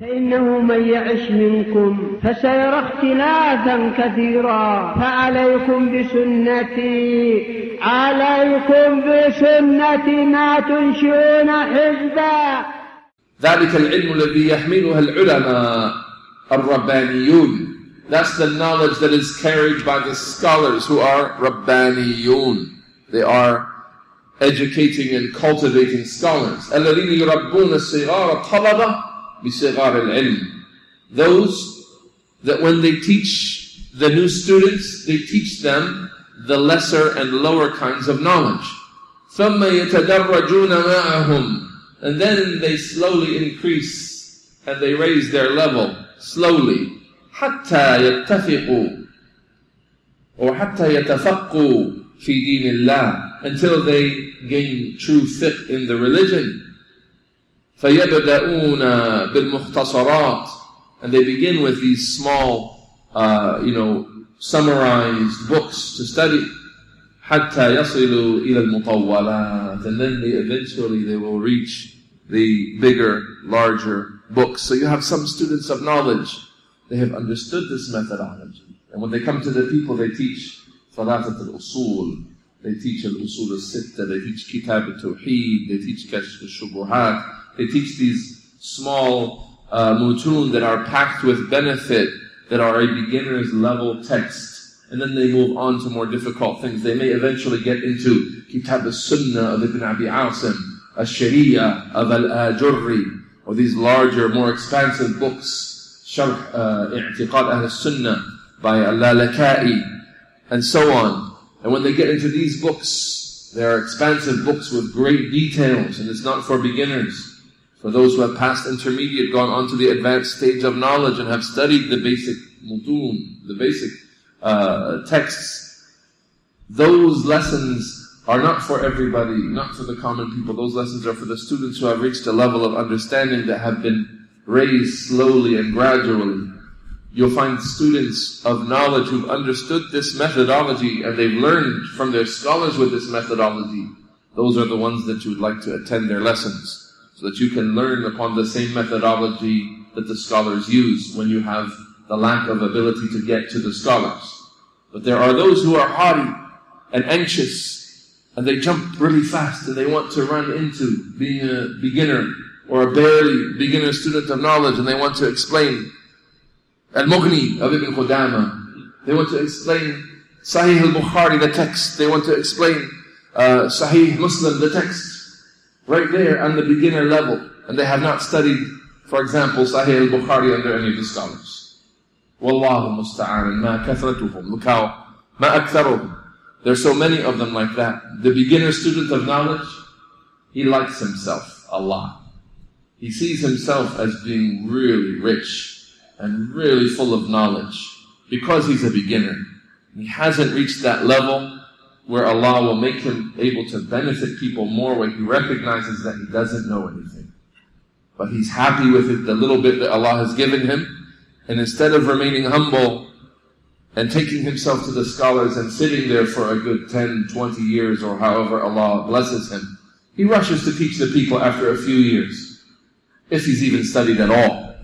فإنه من يعش منكم فسيرى اختلافا كثيرا فعليكم بسنتي ما تنشئون حزبا. ذلك العلم الذي يحملها العلماء الربانيون. That's the knowledge that is carried by the scholars who are rabbaniyun. They are educating and cultivating scholars. الذين يربون الصغار الطلبة بصغار العلم. Those that when they teach the new students, they teach them the lesser and lower kinds of knowledge. ثم يتدرجون معهم. And then they slowly increase and they raise their level slowly. حتى يتفقوا or حتى يتفقوا في دين الله, until they gain true fiqh in the religion. فيبدأون بالمختصرات, and they begin with these small, summarized books to study. حتى يصلوا إلى المطولات, and then eventually they will reach the bigger, larger books. So you have some students of knowledge, they have understood this methodology. And when they come to the people, they teach Thalathat al-Usul, they teach al-Usul al-Sitta, they teach Kitab al-Tawheed, they teach Kashf al-Shubuhat, they teach these small mutun that are packed with benefit, that are a beginner's level text. And then they move on to more difficult things. They may eventually get into Kitab al-Sunnah of Ibn Abi Asim, al-Sharia of al-Ajurri, or these larger, more expansive books, Sharh I'tiqad Ahl al-Sunnah by al-Lalaka'i, and so on. And when they get into these books, they are expansive books with great details, and it's not for beginners. For those who have passed intermediate, gone on to the advanced stage of knowledge and have studied the basic mutun, the basic texts. Those lessons are not for everybody, not for the common people. Those lessons are for the students who have reached a level of understanding that have been raised slowly and gradually. You'll find students of knowledge who've understood this methodology and they've learned from their scholars with this methodology. Those are the ones that you would like to attend their lessons, so that you can learn upon the same methodology that the scholars use when you have the lack of ability to get to the scholars. But there are those who are haughty and anxious, and they jump really fast and they want to run into being a beginner or a barely beginner student of knowledge, and they want to explain Al-Mughni of Ibn Qudama. They want to explain Sahih al-Bukhari, the text. They want to explain Sahih Muslim, the text. Right there on the beginner level. And they have not studied, for example, Sahih al-Bukhari under any of the scholars. Wallahu musta'an, ma kathratuhum. Look how, ma aktharuhum. There are so many of them like that. The beginner student of knowledge, he likes himself a lot. He sees himself as being really rich and really full of knowledge because he's a beginner. He hasn't reached that level where Allah will make him able to benefit people more, when he recognizes that he doesn't know anything. But he's happy with it, the little bit that Allah has given him, and instead of remaining humble and taking himself to the scholars and sitting there for a good 10, 20 years or however Allah blesses him, he rushes to teach the people after a few years, if he's even studied at all.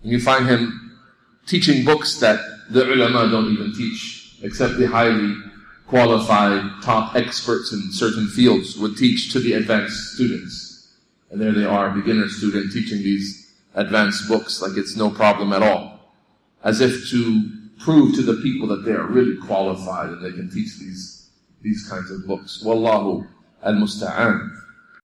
And you find him teaching books that the ulama don't even teach, except the highly qualified, top experts in certain fields would teach to the advanced students. And there they are, beginner student teaching these advanced books like it's no problem at all. As if to prove to the people that they are really qualified and they can teach these kinds of books. Wallahu al-musta'an.